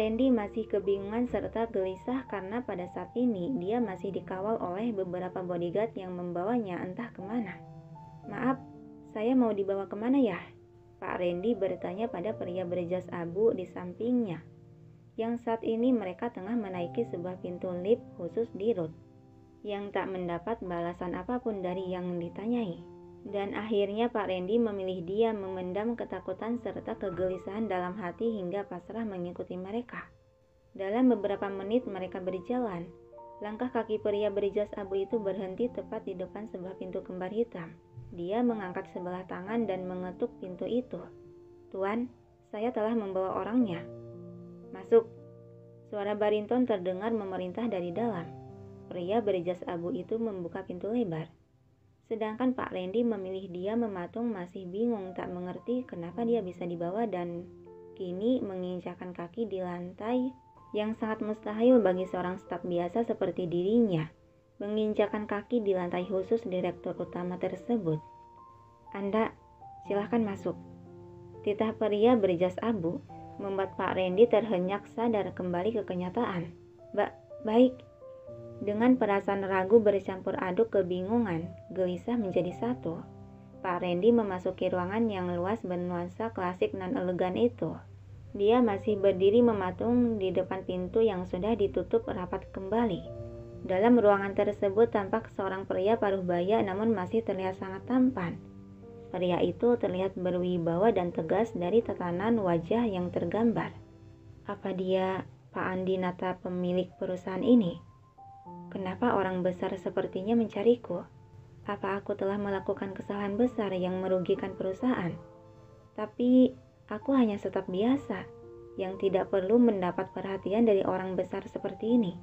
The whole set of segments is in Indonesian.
Randy masih kebingungan serta gelisah karena pada saat ini dia masih dikawal oleh beberapa bodyguard yang membawanya entah kemana. "Maaf, saya mau dibawa kemana ya?" Pak Randy bertanya pada pria berjas abu di sampingnya, yang saat ini mereka tengah menaiki sebuah pintu lift khusus di Ruth, yang tak mendapat balasan apapun dari yang ditanyai. Dan akhirnya Pak Randy memilih diam, memendam ketakutan serta kegelisahan dalam hati hingga pasrah mengikuti mereka. Dalam beberapa menit mereka berjalan. Langkah kaki pria berjas abu itu berhenti tepat di depan sebuah pintu kembar hitam. Dia mengangkat sebelah tangan dan mengetuk pintu itu. "Tuan, saya telah membawa orangnya." "Masuk." Suara bariton terdengar memerintah dari dalam. Pria berjas abu itu membuka pintu lebar. Sedangkan Pak Randy memilih dia mematung, masih bingung tak mengerti kenapa dia bisa dibawa dan kini menginjakkan kaki di lantai yang sangat mustahil bagi seorang staf biasa seperti dirinya menginjakkan kaki di lantai khusus direktur utama tersebut. "Anda, silahkan masuk." Titah pria berjas abu membuat Pak Randy terhenyak sadar kembali ke kenyataan. Baik." Dengan perasaan ragu bercampur aduk kebingungan, gelisah menjadi satu, Pak Randy memasuki ruangan yang luas bernuansa klasik dan elegan itu. Dia masih berdiri mematung di depan pintu yang sudah ditutup rapat kembali. Dalam ruangan tersebut tampak seorang pria paruh baya namun masih terlihat sangat tampan. Pria itu terlihat berwibawa dan tegas dari tatanan wajah yang tergambar. Apa dia Pak Andinata, pemilik perusahaan ini? Kenapa orang besar sepertinya mencariku? Apa aku telah melakukan kesalahan besar yang merugikan perusahaan? Tapi aku hanya staf biasa yang tidak perlu mendapat perhatian dari orang besar seperti ini.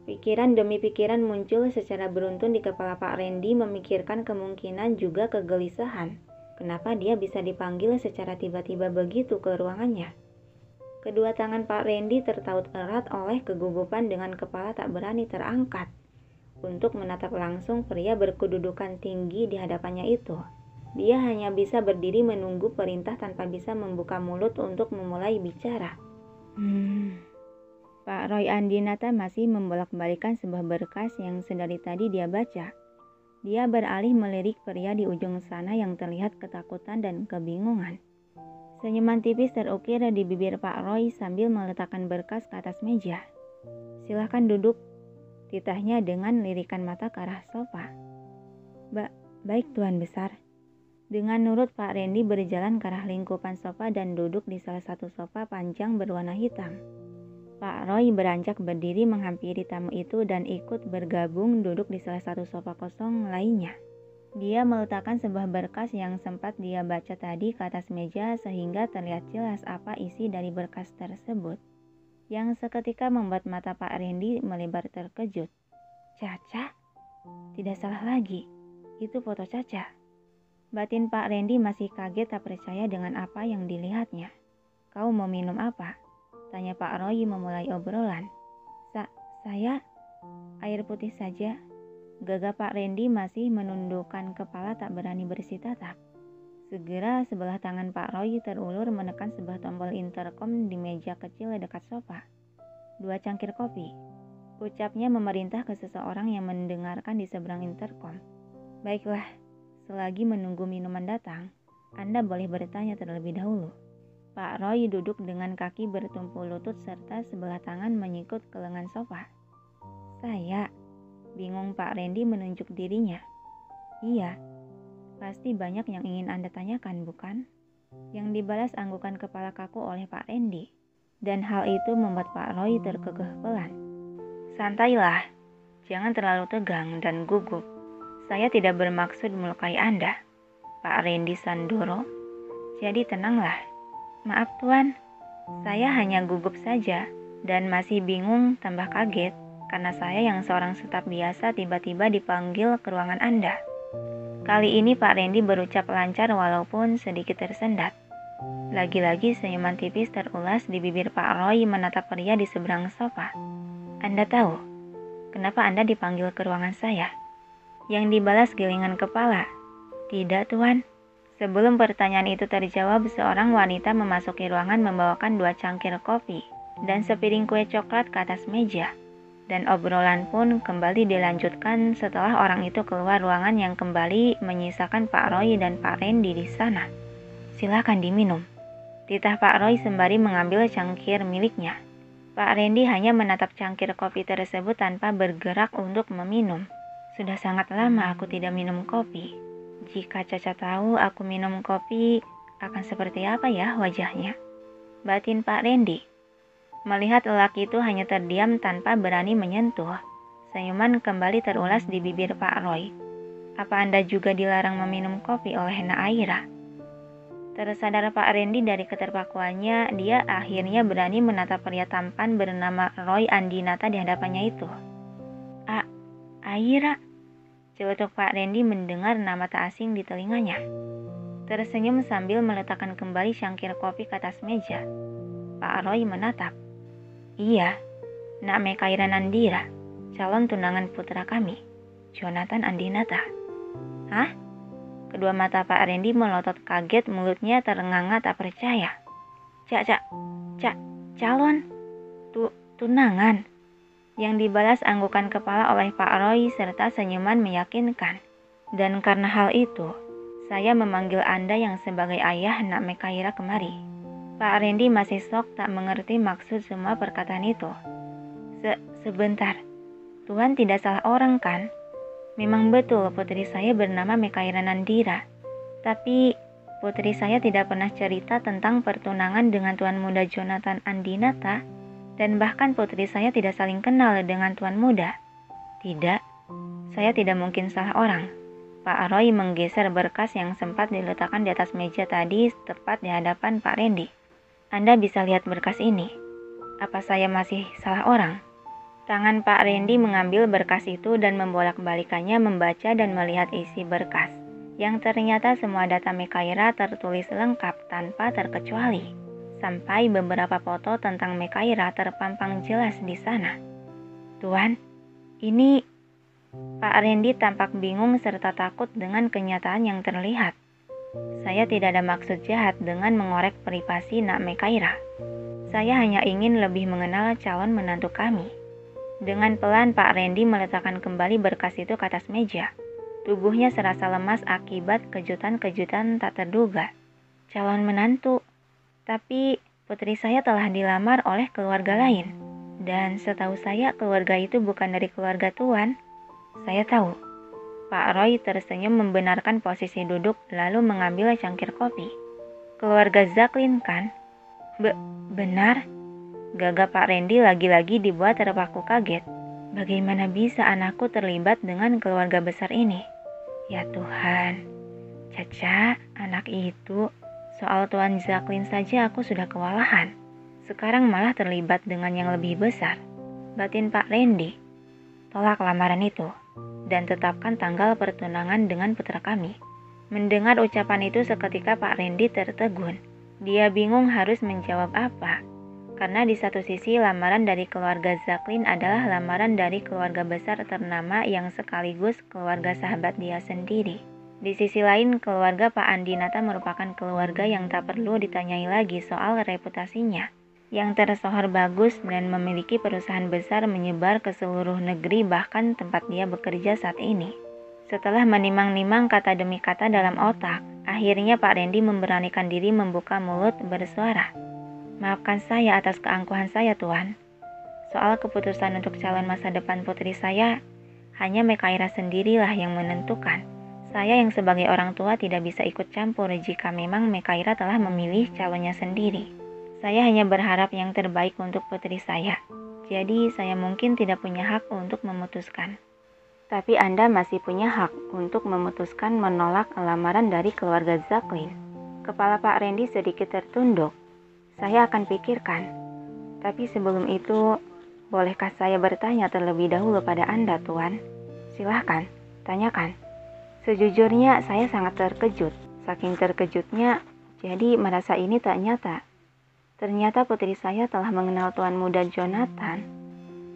Pikiran demi pikiran muncul secara beruntun di kepala Pak Randy, memikirkan kemungkinan juga kegelisahan. Kenapa dia bisa dipanggil secara tiba-tiba begitu ke ruangannya? Kedua tangan Pak Randy tertaut erat oleh kegugupan dengan kepala tak berani terangkat untuk menatap langsung pria berkedudukan tinggi di hadapannya itu. Dia hanya bisa berdiri menunggu perintah tanpa bisa membuka mulut untuk memulai bicara. Pak Roy Andinata masih membolak-balikan sebuah berkas yang sedari tadi dia baca. Dia beralih melirik pria di ujung sana yang terlihat ketakutan dan kebingungan. Senyuman tipis terukir di bibir Pak Roy sambil meletakkan berkas ke atas meja. "Silahkan duduk," titahnya dengan lirikan mata ke arah sofa. Baik Tuan Besar." Dengan nurut Pak Randy berjalan ke arah lingkupan sofa dan duduk di salah satu sofa panjang berwarna hitam. Pak Roy beranjak berdiri menghampiri tamu itu dan ikut bergabung duduk di salah satu sofa kosong lainnya. Dia meletakkan sebuah berkas yang sempat dia baca tadi ke atas meja sehingga terlihat jelas apa isi dari berkas tersebut, yang seketika membuat mata Pak Randy melebar terkejut. "Caca? Tidak salah lagi, itu foto Caca." Batin Pak Randy masih kaget tak percaya dengan apa yang dilihatnya. "Kau mau minum apa?" tanya Pak Roy memulai obrolan. Saya air putih saja." Gagap Pak Randy masih menundukkan kepala tak berani bersikukuh. Segera sebelah tangan Pak Roy terulur menekan sebuah tombol intercom di meja kecil dekat sofa. "2 cangkir kopi," ucapnya memerintah ke seseorang yang mendengarkan di seberang intercom. "Baiklah, selagi menunggu minuman datang, Anda boleh bertanya terlebih dahulu." Pak Roy duduk dengan kaki bertumpu lutut serta sebelah tangan menyikut ke lengan sofa. "Saya?" bingung Pak Randy menunjuk dirinya. "Iya, pasti banyak yang ingin Anda tanyakan, bukan?" Yang dibalas anggukan kepala kaku oleh Pak Randy. Dan hal itu membuat Pak Roy terkekeh pelan. "Santailah, jangan terlalu tegang dan gugup. Saya tidak bermaksud melukai Anda, Pak Randy Sandoro. Jadi tenanglah." "Maaf Tuan, saya hanya gugup saja dan masih bingung tambah kaget karena saya yang seorang staf biasa tiba-tiba dipanggil ke ruangan Anda." Kali ini Pak Randy berucap lancar walaupun sedikit tersendat. Lagi-lagi senyuman tipis terulas di bibir Pak Roy menatap pria di seberang sofa. "Anda tahu kenapa Anda dipanggil ke ruangan saya?" Yang dibalas gelingan kepala. "Tidak Tuan." Sebelum pertanyaan itu terjawab, seorang wanita memasuki ruangan membawakan 2 cangkir kopi. dan sepiring kue coklat ke atas meja. Dan obrolan pun kembali dilanjutkan setelah orang itu keluar ruangan yang kembali menyisakan Pak Roy dan Pak Randy di sana. "Silakan diminum," titah Pak Roy sembari mengambil cangkir miliknya. Pak Randy hanya menatap cangkir kopi tersebut tanpa bergerak untuk meminum. "Sudah sangat lama aku tidak minum kopi. Jika Caca tahu aku minum kopi, akan seperti apa ya wajahnya?" batin Pak Randy. Melihat lelaki itu hanya terdiam tanpa berani menyentuh, senyuman kembali terulas di bibir Pak Roy. "Apa Anda juga dilarang meminum kopi oleh Naaira?" Tersadar Pak Randy dari keterpakuannya, dia akhirnya berani menatap pria tampan bernama Roy Andinata di hadapannya itu. "Aira," celetuk Pak Randy mendengar nama tak asing di telinganya. Tersenyum sambil meletakkan kembali cangkir kopi ke atas meja. Pak Roy menatap. "Iya, Nak Mekaira Nandira, calon tunangan putra kami, Jonathan Andinata." "Hah?" Kedua mata Pak Randy melotot kaget, mulutnya terenganga tak percaya. Calon? Tunangan?" Yang dibalas anggukan kepala oleh Pak Roy serta senyuman meyakinkan. "Dan karena hal itu, saya memanggil Anda yang sebagai ayah Nak Mekaira kemari." Pak Randy masih shock tak mengerti maksud semua perkataan itu. Sebentar, Tuhan tidak salah orang kan? Memang betul putri saya bernama Mekaira Nandira. Tapi putri saya tidak pernah cerita tentang pertunangan dengan Tuan Muda Jonathan Andinata. Dan bahkan putri saya tidak saling kenal dengan Tuan Muda. Tidak, saya tidak mungkin salah orang. Pak Roy menggeser berkas yang sempat diletakkan di atas meja tadi tepat di hadapan Pak Randy. "Anda bisa lihat berkas ini. Apa saya masih salah orang?" Tangan Pak Randy mengambil berkas itu dan membolak-balikannya membaca dan melihat isi berkas, yang ternyata semua data Mekaira tertulis lengkap tanpa terkecuali. Sampai beberapa foto tentang Mekaira terpampang jelas di sana. "Tuan, ini..." Pak Randy tampak bingung serta takut dengan kenyataan yang terlihat. "Saya tidak ada maksud jahat dengan mengorek privasi Nak Mekaira. Saya hanya ingin lebih mengenal calon menantu kami." Dengan pelan Pak Randy meletakkan kembali berkas itu ke atas meja. Tubuhnya serasa lemas akibat kejutan-kejutan tak terduga. "Calon menantu? Tapi putri saya telah dilamar oleh keluarga lain. Dan setahu saya keluarga itu bukan dari keluarga Tuan." "Saya tahu." Pak Roy tersenyum membenarkan posisi duduk lalu mengambil cangkir kopi. "Keluarga Jacqueline kan?" Benar?" Gagap Pak Randy lagi-lagi dibuat terpaku kaget. Bagaimana bisa anakku terlibat dengan keluarga besar ini? Ya Tuhan, Caca, anak itu, soal Tuan Jacqueline saja aku sudah kewalahan. Sekarang malah terlibat dengan yang lebih besar. Batin Pak Randy. "Tolak lamaran itu, dan tetapkan tanggal pertunangan dengan putra kami." Mendengar ucapan itu seketika Pak Randy tertegun. Dia bingung harus menjawab apa. Karena di satu sisi lamaran dari keluarga Jacqueline adalah lamaran dari keluarga besar ternama yang sekaligus keluarga sahabat dia sendiri. Di sisi lain, keluarga Pak Andinata merupakan keluarga yang tak perlu ditanyai lagi soal reputasinya, yang tersohor bagus dan memiliki perusahaan besar menyebar ke seluruh negeri bahkan tempat dia bekerja saat ini. Setelah menimang-nimang kata demi kata dalam otak, akhirnya Pak Randy memberanikan diri membuka mulut bersuara. "Maafkan saya atas keangkuhan saya, Tuan. Soal keputusan untuk calon masa depan putri saya, hanya Mekaira sendirilah yang menentukan. Saya yang sebagai orang tua tidak bisa ikut campur jika memang Mekaira telah memilih calonnya sendiri. Saya hanya berharap yang terbaik untuk putri saya. Jadi saya mungkin tidak punya hak untuk memutuskan. Tapi Anda masih punya hak untuk memutuskan menolak lamaran dari keluarga Jacqueline." Kepala Pak Randy sedikit tertunduk. "Saya akan pikirkan. Tapi sebelum itu, bolehkah saya bertanya terlebih dahulu pada Anda, Tuan?" "Silahkan, tanyakan." "Sejujurnya saya sangat terkejut. Saking terkejutnya, jadi merasa ini tak nyata. Ternyata putri saya telah mengenal Tuan Muda Jonathan.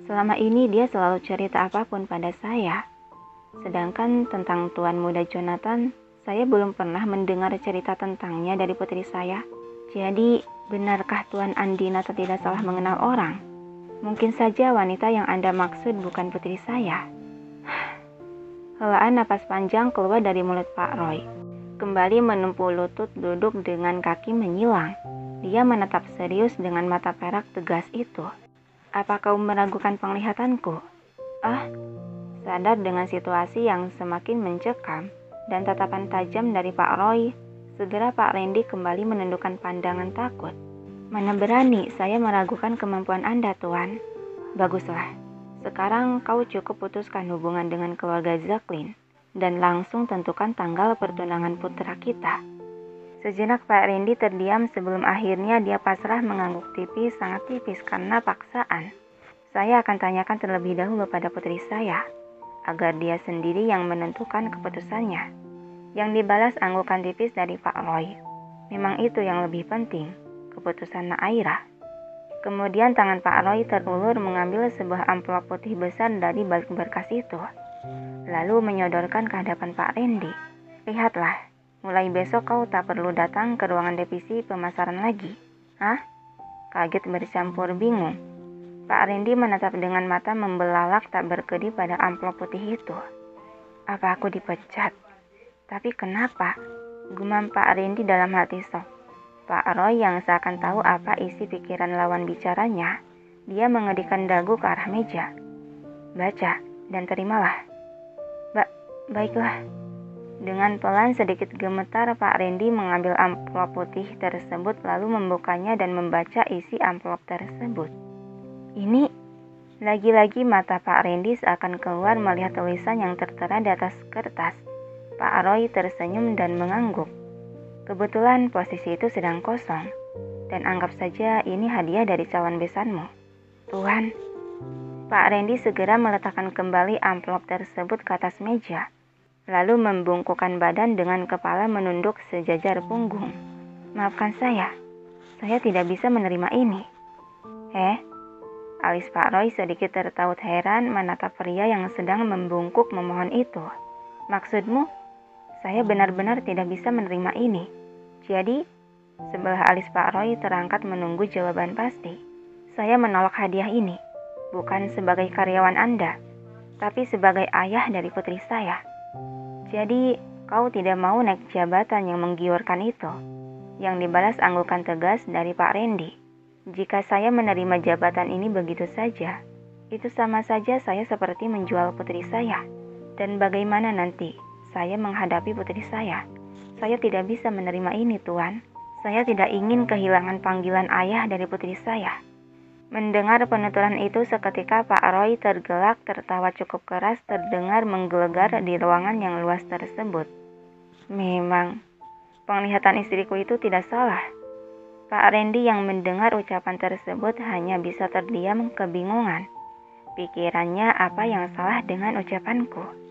Selama ini dia selalu cerita apapun pada saya. Sedangkan tentang Tuan Muda Jonathan, saya belum pernah mendengar cerita tentangnya dari putri saya. Jadi Benarkah Tuan Andinata tidak salah mengenal orang? Mungkin saja wanita yang Anda maksud bukan putri saya. Helaan napas panjang keluar dari mulut Pak Roy. Kembali menempul lutut duduk dengan kaki menyilang. Dia menatap serius dengan mata perak tegas itu. Apa kau meragukan penglihatanku? Sadar dengan situasi yang semakin mencekam dan tatapan tajam dari Pak Roy, segera Pak Randy kembali menundukkan pandangan takut. Mana berani saya meragukan kemampuan Anda, Tuan. Baguslah, sekarang kau cukup putuskan hubungan dengan keluarga Jacqueline dan langsung tentukan tanggal pertunangan putra kita. Sejenak Pak Randy terdiam sebelum akhirnya dia pasrah mengangguk tipis, sangat tipis karena paksaan. Saya akan tanyakan terlebih dahulu pada putri saya, agar dia sendiri yang menentukan keputusannya. Yang dibalas anggukan tipis dari Pak Roy. Memang itu yang lebih penting, keputusan Naira. Kemudian tangan Pak Roy terulur mengambil sebuah amplop putih besar dari balik berkas itu. Lalu menyodorkan ke hadapan Pak Randy. Lihatlah, mulai besok kau tak perlu datang ke ruangan divisi pemasaran lagi. Hah? Kaget bercampur bingung. Pak Randy menatap dengan mata membelalak tak berkedip pada amplop putih itu. Apa aku dipecat? Tapi kenapa? Gumam Pak Randy dalam hati sok. Pak Roy yang seakan tahu apa isi pikiran lawan bicaranya, dia mengedikan dagu ke arah meja. Baca dan terimalah. Baiklah. Dengan pelan sedikit gemetar Pak Randy mengambil amplop putih tersebut lalu membukanya dan membaca isi amplop tersebut. Ini, lagi-lagi mata Pak Randy seakan keluar melihat tulisan yang tertera di atas kertas. Pak Roy tersenyum dan mengangguk. Kebetulan posisi itu sedang kosong, dan anggap saja ini hadiah dari calon besanmu. Tuhan, Pak Randy segera meletakkan kembali amplop tersebut ke atas meja, lalu membungkukkan badan dengan kepala menunduk sejajar punggung. Maafkan saya tidak bisa menerima ini. Alis Pak Roy sedikit tertaut heran menatap pria yang sedang membungkuk memohon itu. Maksudmu, saya benar-benar tidak bisa menerima ini. Jadi, sebelah alis Pak Roy terangkat menunggu jawaban pasti. Saya menolak hadiah ini, bukan sebagai karyawan Anda, tapi sebagai ayah dari putri saya. Jadi, kau tidak mau naik jabatan yang menggiurkan itu? Yang dibalas anggukan tegas dari Pak Randy. Jika saya menerima jabatan ini begitu saja, itu sama saja saya seperti menjual putri saya. Dan bagaimana nanti saya menghadapi putri saya? Saya tidak bisa menerima ini, Tuan. Saya tidak ingin kehilangan panggilan ayah dari putri saya. Mendengar penuturan itu seketika Pak Roy tergelak, tertawa cukup keras terdengar menggelegar di ruangan yang luas tersebut. Memang, penglihatan istriku itu tidak salah. Pak Randy yang mendengar ucapan tersebut hanya bisa terdiam kebingungan. Pikirannya apa yang salah dengan ucapanku?